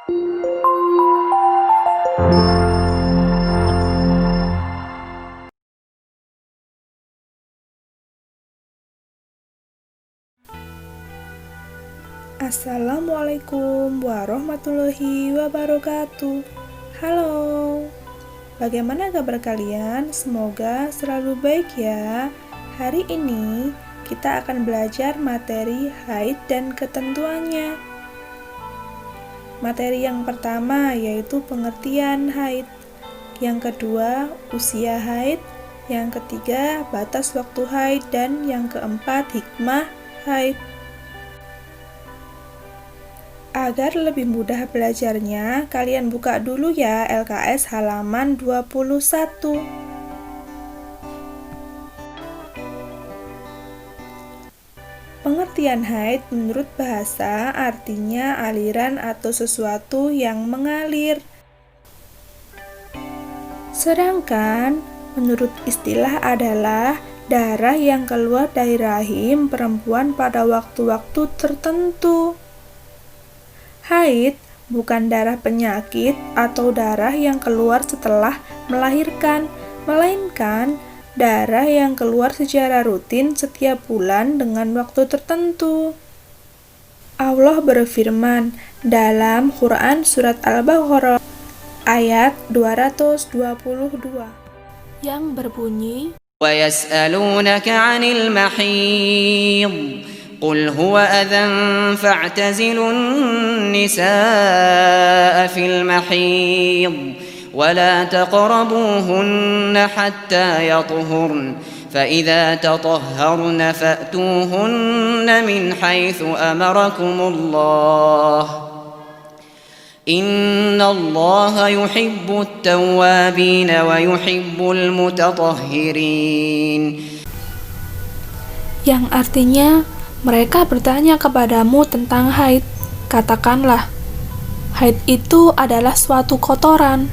Assalamualaikum warahmatullahi wabarakatuh. Halo, bagaimana kabar kalian? Semoga selalu baik ya. Hari ini kita akan belajar materi haid dan ketentuannya. Materi yang pertama yaitu pengertian haid. Yang kedua, usia haid. Yang ketiga, batas waktu haid. Dan yang keempat, hikmah haid. Agar lebih mudah belajarnya, kalian buka dulu ya LKS halaman 21. Pengertian haid menurut bahasa artinya aliran atau sesuatu yang mengalir. Sedangkan menurut istilah adalah darah yang keluar dari rahim perempuan pada waktu-waktu tertentu. Haid bukan darah penyakit atau darah yang keluar setelah melahirkan, melainkan darah yang keluar secara rutin setiap bulan dengan waktu tertentu. Allah berfirman dalam Quran Surat Al-Baqarah ayat 222 yang berbunyi, وَيَسْأَلُونَكَ عَنِ الْمَحِيضِ قُلْ هُوَ أَذًى فَاعْتَزِلُوا النِّسَاءَ فِي الْمَحِيضِ وَلَا تَقْرَبُوهُنَّ حَتَّى يَطْهُرْنَ فَإِذَا تَطَهَّرْنَ فَأْتُوهُنَّ مِنْ حَيْثُ أَمَرَكُمُ اللَّهُ إِنَّ اللَّهَ يُحِبُّ التَّوَّابِينَ وَيُحِبُّ الْمُتَطَهِّرِينَ. Yang artinya, mereka bertanya kepadamu tentang haid. Katakanlah, haid itu adalah suatu kotoran.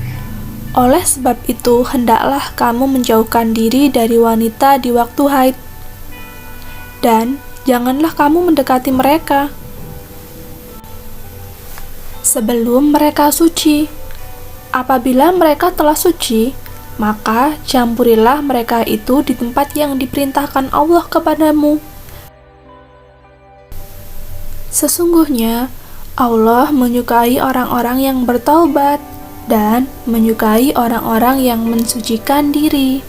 Oleh sebab itu, hendaklah kamu menjauhkan diri dari wanita di waktu haid. Dan janganlah kamu mendekati mereka sebelum mereka suci. Apabila mereka telah suci, maka campurilah mereka itu di tempat yang diperintahkan Allah kepadamu. Sesungguhnya Allah menyukai orang-orang yang bertaubat dan menyukai orang-orang yang mensucikan diri.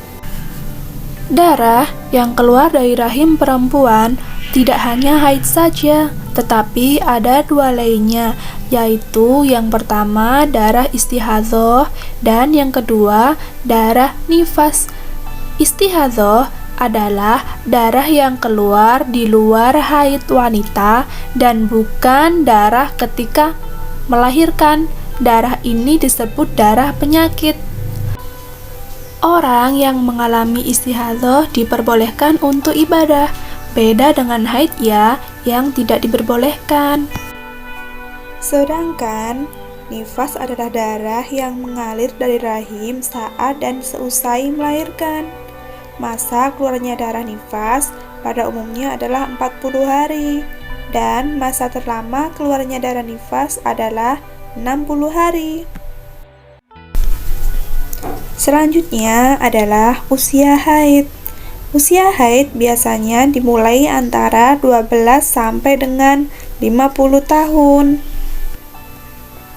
Darah yang keluar dari rahim perempuan tidak hanya haid saja, tetapi ada dua lainnya, yaitu yang pertama darah istihadzoh dan yang kedua darah nifas. Istihadzoh adalah darah yang keluar di luar haid wanita dan bukan darah ketika melahirkan. Darah ini disebut darah penyakit. Orang yang mengalami istihadzoh diperbolehkan untuk ibadah, beda dengan haid ya, yang tidak diperbolehkan. Sedangkan nifas adalah darah yang mengalir dari rahim saat dan seusai melahirkan. Masa keluarnya darah nifas pada umumnya adalah 40 hari dan masa terlama keluarnya darah nifas adalah 60 hari. Selanjutnya adalah usia haid. Usia haid biasanya dimulai antara 12 sampai dengan 50 tahun.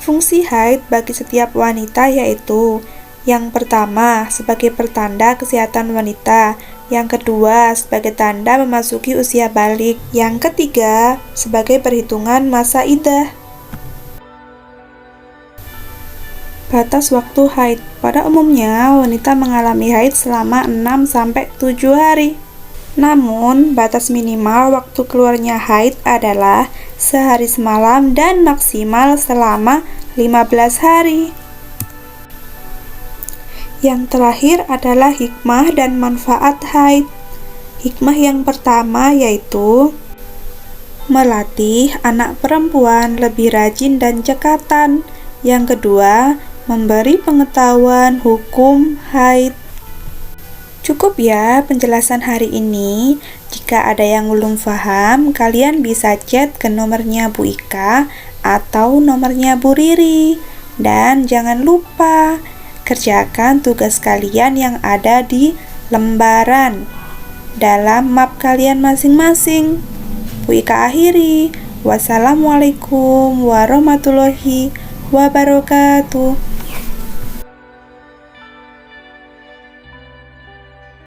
Fungsi haid bagi setiap wanita yaitu yang pertama, sebagai pertanda kesehatan wanita. Yang kedua, sebagai tanda memasuki usia balik. Yang ketiga, sebagai perhitungan masa iddah. Batas waktu haid. Pada umumnya, wanita mengalami haid selama 6-7 hari. Namun, batas minimal waktu keluarnya haid adalah sehari semalam dan maksimal selama 15 hari. Yang terakhir adalah hikmah dan manfaat haid. Hikmah yang pertama yaitu melatih anak perempuan lebih rajin dan cekatan. Yang kedua, memberi pengetahuan hukum haid. Cukup ya penjelasan hari ini. Jika ada yang belum paham, kalian bisa chat ke nomornya Bu Ika atau nomornya Bu Riri. Dan jangan lupa kerjakan tugas kalian yang ada di lembaran dalam map kalian masing-masing. Bu Ika akhiri. Wassalamualaikum warahmatullahi wabarakatuh.